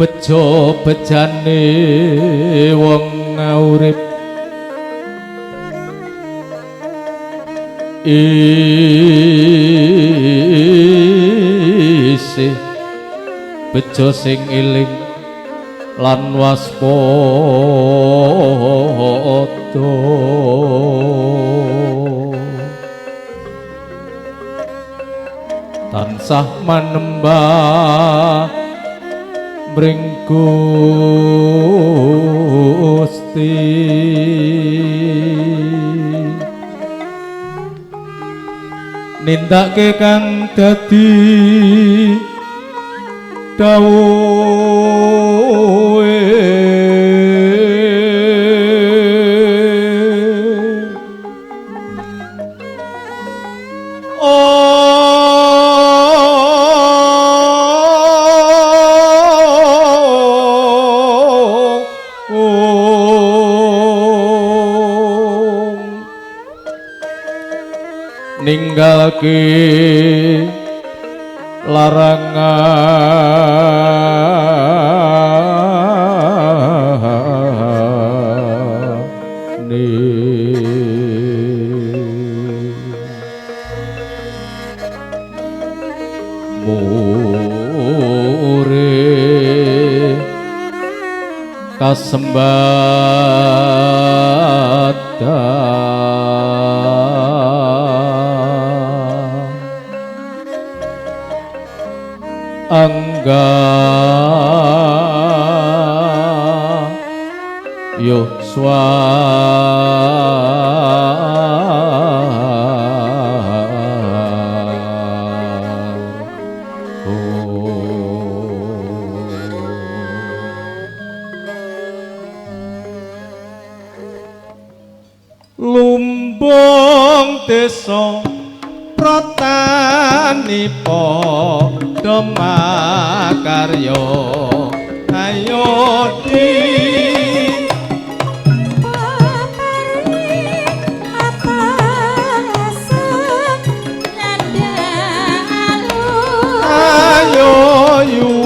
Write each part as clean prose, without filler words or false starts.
bejo bejane wong urip isih bejo sing eling lan waspada tansah manembah mring Gusti nindake kang dadi dawuhe ninggalke larangane mure kasembada angga yuswa lumbung desa pratanipa demakarya ayo di ayo yu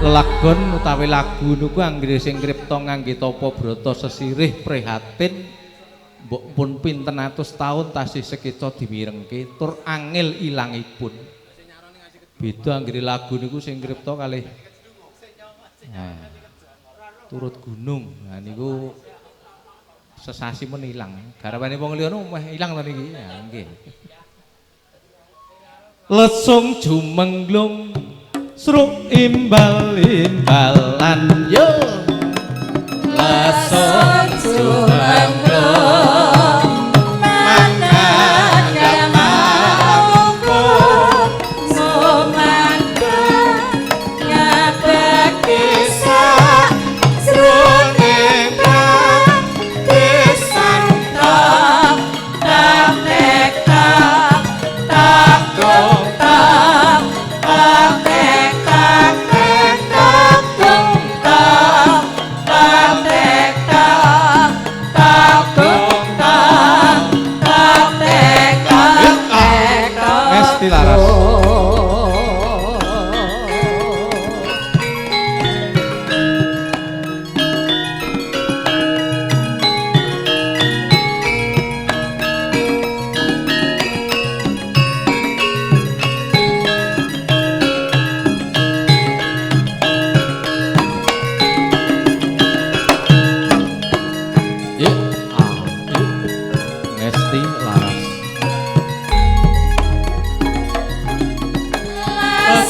lelagon utawi lagu niku anggere sing kripta ngangge tapa brata sesirih prihatin mbok pun pinten atus taun tasih sekeca dimirengke tur angel ilangipun. Beda anggere lagu niku sing kripta kalih turut gunung. Nah niku sesasi men ilang. Garwane wong liya meh ilang to niki. Ya nggih. Lesung jumenglung sruk imbal-imbalan yo lesung jumenglung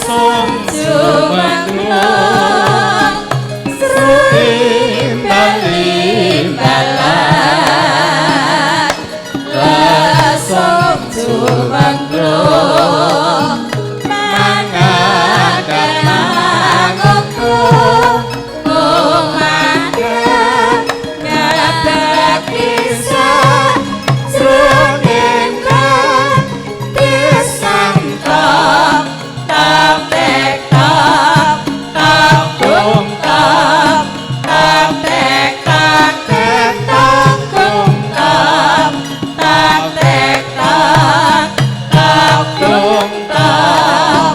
Jumangrung Serimbalimbalan Lesung Jumangrung Mangadan mangungku Umandan Nyabak kisah Jroningan Disantong Tam tek tam Tam kum tam Tam tek tam Tek tam kum tam Tam tek tam Tam kum tam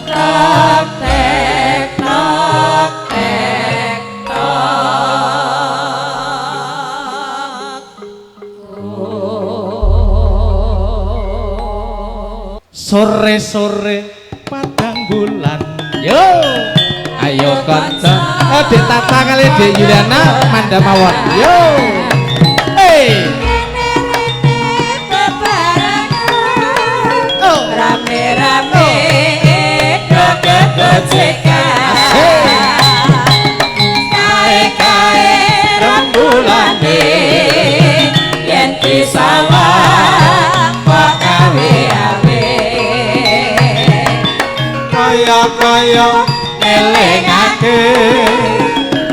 Tam tek tam Tek tam Sore-sore padang bulan yo ayo kanca Dek Tata kali Dek Yuliana Manda mawon yo rame-rame gojekan kae-kae rembulane yen disawang kok gawe-awe kaya-kaya elingake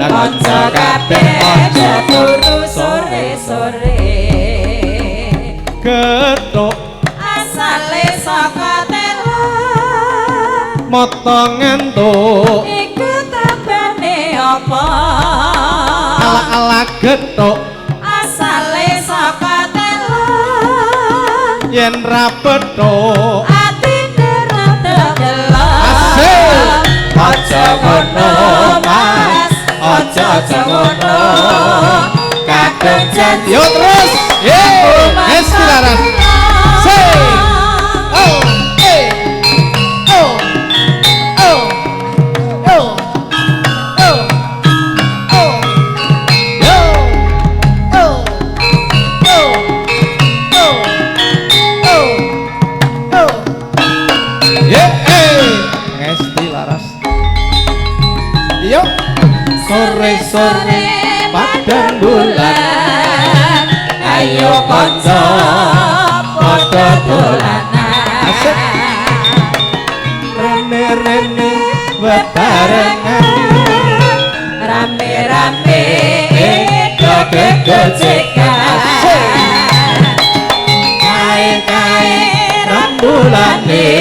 kanca kabeh aja turu sore-sore ketok asale saka telo mata ngantuk iku tambane apa ala-ala getok asale saka telo yen ra petuk atine rada gelo aja ngono Mas aja ngono kadang janji yo terus wis dilaras sore-sore padang bulan ayo kanca padha dolanan rene-rene bebarengan rame-rame gojekan kae-kae rembulane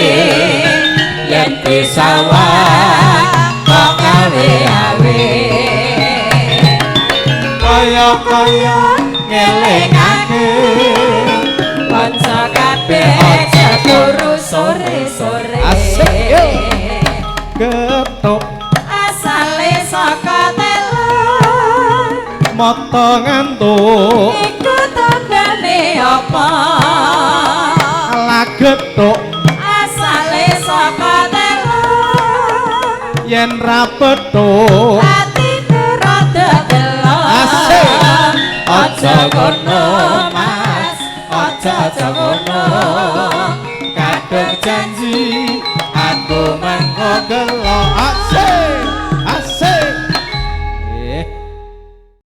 yen disawang kok gawe-awe kaya-kaya ngelingake kanca kabeh aja turu sore-sore ketok asale saka telo mata ngantuk iku tandane apa ala getok asale saka telo yen ra petuk atine rada gelo aja ngono Mas aja ngono kadang janji aku mengko gelo